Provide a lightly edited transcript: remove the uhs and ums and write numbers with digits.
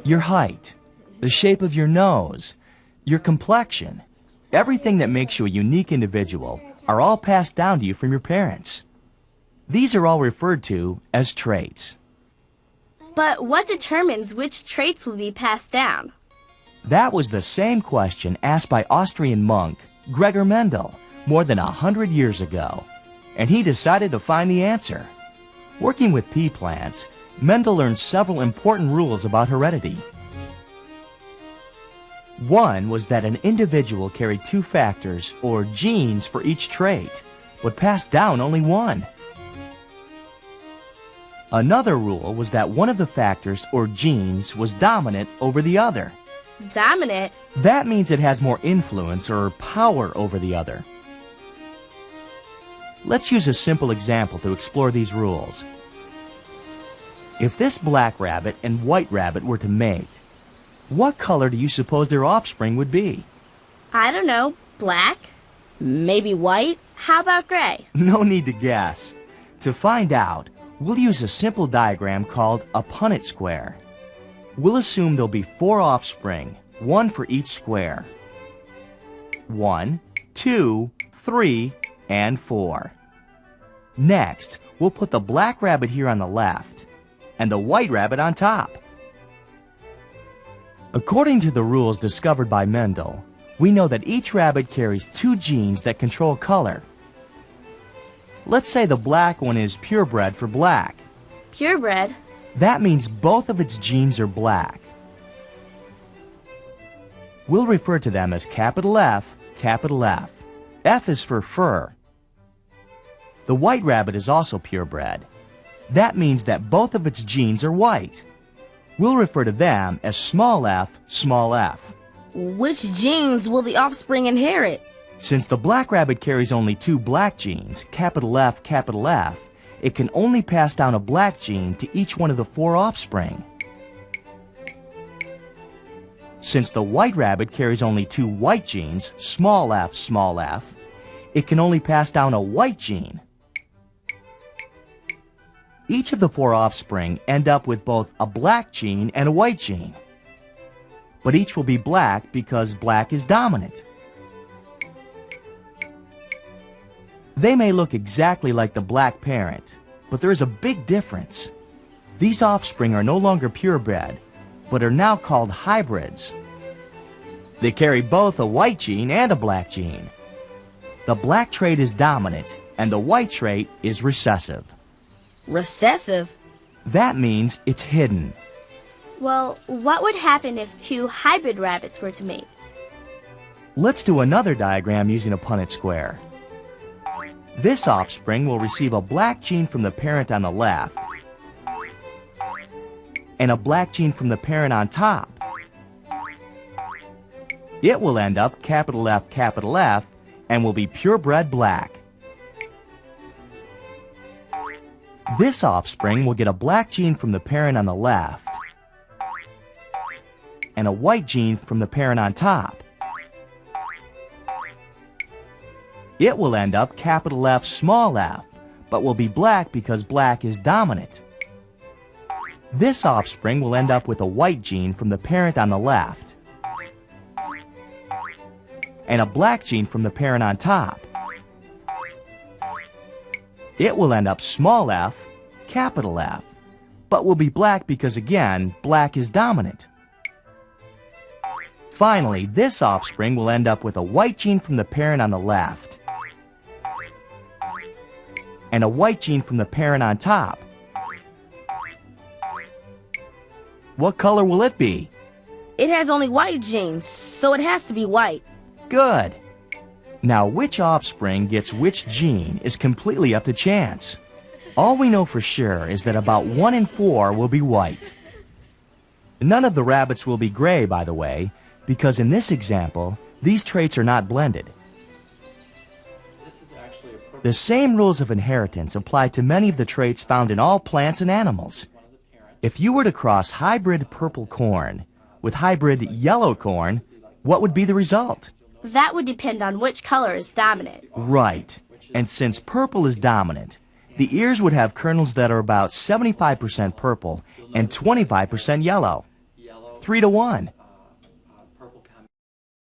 Your height, the shape of your nose, your complexion, everything that makes you a unique individual are all passed down to you from your parents. These are all referred to as traits. But what determines which traits will be passed down? That was the same question asked by Austrian monk Gregor Mendel more than 100 years ago, and he decided to find the answer. Working with pea plants, Mendel learned several important rules about heredity. One was that an individual carried two factors, or genes, for each trait, but passed down only one. Another rule was that one of the factors, or genes, was dominant over the other. Dominant? That means it has more influence or power over the other. Let's use a simple example to explore these rules. If this black rabbit and white rabbit were to mate, what color do you suppose their offspring would be? I don't know. Black? Maybe white? How about gray? No need to guess. To find out, we'll use a simple diagram called a Punnett square. We'll assume there'll be 4 offspring, 1 for each square. 1, 2, 3, and 4. Next, we'll put the black rabbit here on the left, and the white rabbit on top. According to the rules discovered by Mendel, we know that each rabbit carries 2 genes that control color. Let's say the black one is purebred for black. Purebred? That means both of its genes are black. We'll refer to them as capital F, capital F. F is for fur. The white rabbit is also purebred. That means that both of its genes are white. We'll refer to them as small f, small f. Which genes will the offspring inherit? Since the black rabbit carries only 2 black genes, capital F, it can only pass down a black gene to each one of the 4 offspring. Since the white rabbit carries only 2 white genes, small f, it can only pass down a white gene. Each of the 4 offspring end up with both a black gene and a white gene. But each will be black because black is dominant. They may look exactly like the black parent, but there is a big difference. These offspring are no longer purebred, but are now called hybrids. They carry both a white gene and a black gene. The black trait is dominant, and the white trait is recessive. Recessive? That means it's hidden. Well, what would happen if 2 hybrid rabbits were to mate? Let's do another diagram using a Punnett square. This offspring will receive a black gene from the parent on the left and a black gene from the parent on top. It will end up capital F, and will be purebred black. This offspring will get a black gene from the parent on the left and a white gene from the parent on top. It will end up capital F, but will be black because black is dominant. This offspring will end up with a white gene from the parent on the left and a black gene from the parent on top. It will end up small f, capital F, but will be black because, again, black is dominant. Finally, this offspring will end up with a white gene from the parent on the left and a white gene from the parent on top. What color will it be? It has only white genes, so it has to be white. Good. Now, which offspring gets which gene is completely up to chance. All we know for sure is that about 1 in 4 will be white. None of the rabbits will be gray, by the way, because in this example, these traits are not blended. The same rules of inheritance apply to many of the traits found in all plants and animals. If you were to cross hybrid purple corn with hybrid yellow corn, what would be the result? That would depend on which color is dominant. Right. And since purple is dominant, the ears would have kernels that are about 75% purple and 25% yellow. 3 to 1.